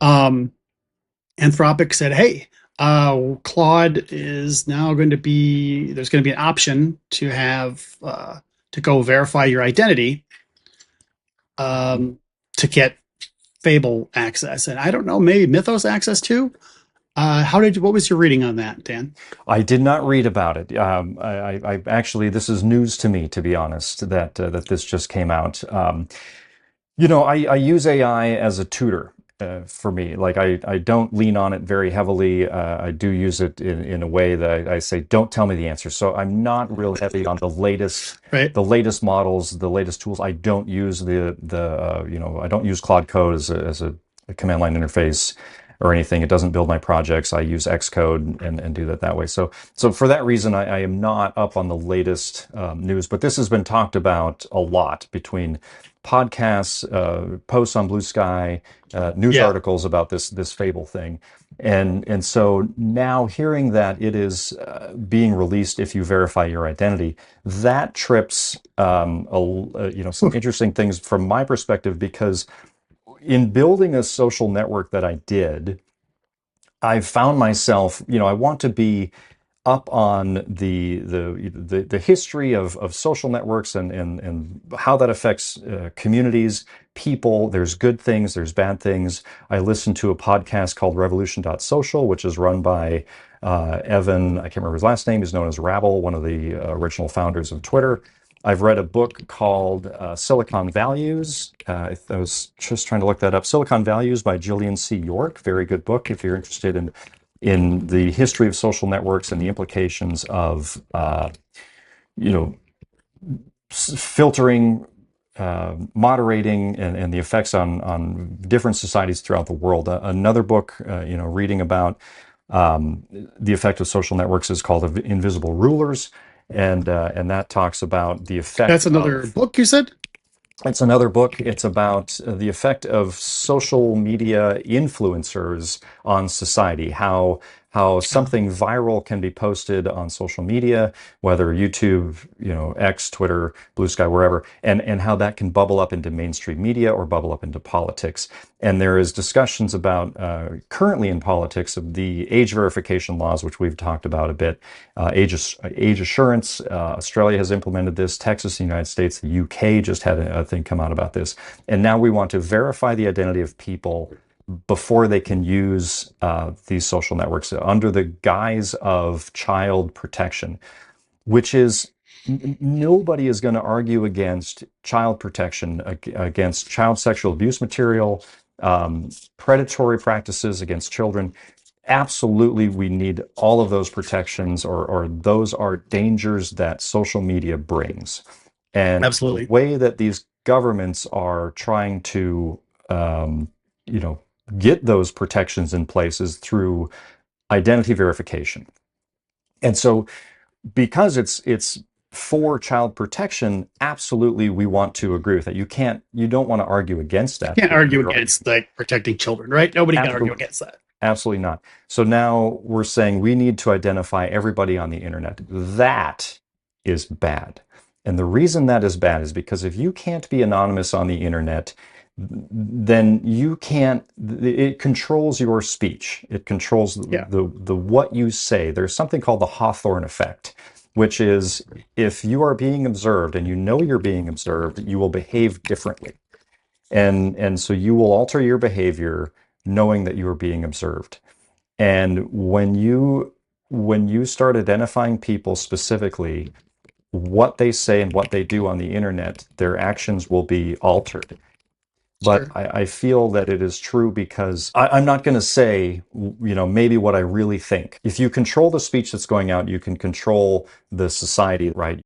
Um, Anthropic said, "Hey, Claude is now going to be there's going to be an option to have to go verify your identity to get Fable access, and I don't know, maybe Mythos access too. What was your reading on that, Dan? I did not read about it. I actually, this is news to me, to be honest, that this just came out. I use AI as a tutor for me. Like I don't lean on it very heavily. I do use it in a way that I say, don't tell me the answer. So I'm not real heavy on Right. the latest models, the latest tools. I don't use I don't use Claude Code a command line interface or anything. It doesn't build my projects. I use Xcode and do that way. So for that reason, I am not up on the latest news, but this has been talked about a lot between podcasts, posts on Blue Sky, news Yeah. articles about this Fable thing. And so now hearing that it is being released if you verify your identity, that trips some interesting things from my perspective, because in building a social network that I did, I found myself, I want to be up on the history of social networks and how that affects communities, people. There's good things, there's bad things. I listen to a podcast called Revolution.social, which is run by Evan. I can't remember his last name. He's known as Rabble, one of the original founders of Twitter. I've read a book called Silicon Values. I was just trying to look that up. Silicon Values by Gillian C. York. Very good book if you're interested in the history of social networks and the implications of you know filtering, moderating, and the effects on different societies throughout the world. Another book, reading about the effect of social networks is called Invisible Rulers, and that talks about the effect That's another of. book you said? It's another book. It's about the effect of social media influencers on society, how something viral can be posted on social media, whether YouTube, X, Twitter, Blue Sky, wherever, and how that can bubble up into mainstream media or bubble up into politics. And there is discussions about currently in politics of the age verification laws, which we've talked about a bit. Age assurance. Australia has implemented this. Texas, the United States, the UK just had a thing come out about this. And now we want to verify the identity of people before they can use these social networks under the guise of child protection, which is nobody is going to argue against child protection, against child sexual abuse material, predatory practices against children. Absolutely, we need all of those protections, or those are dangers that social media brings. And the Absolutely. way that these governments are trying to, you know, get those protections in place is through identity verification. And so, because it's for child protection, absolutely, we want to agree with that. You don't want to argue against that. Can't argue You're against like protecting children, right? Nobody can argue absolutely. against that. Absolutely not. So now we're saying we need to identify everybody on the internet. That is bad. And the reason that is bad is because if you can't be anonymous on the internet, then you can't, it controls your speech. It controls Yeah. the what you say. There's something called the Hawthorne Effect, which is if you are being observed and you know you're being observed, you will behave differently. And so you will alter your behavior knowing that you are being observed. And when you start identifying people specifically, what they say and what they do on the internet, their actions will be altered. But Sure. I feel that it is true because I'm not going to say, maybe what I really think. If you control the speech that's going out, you can control the society, right?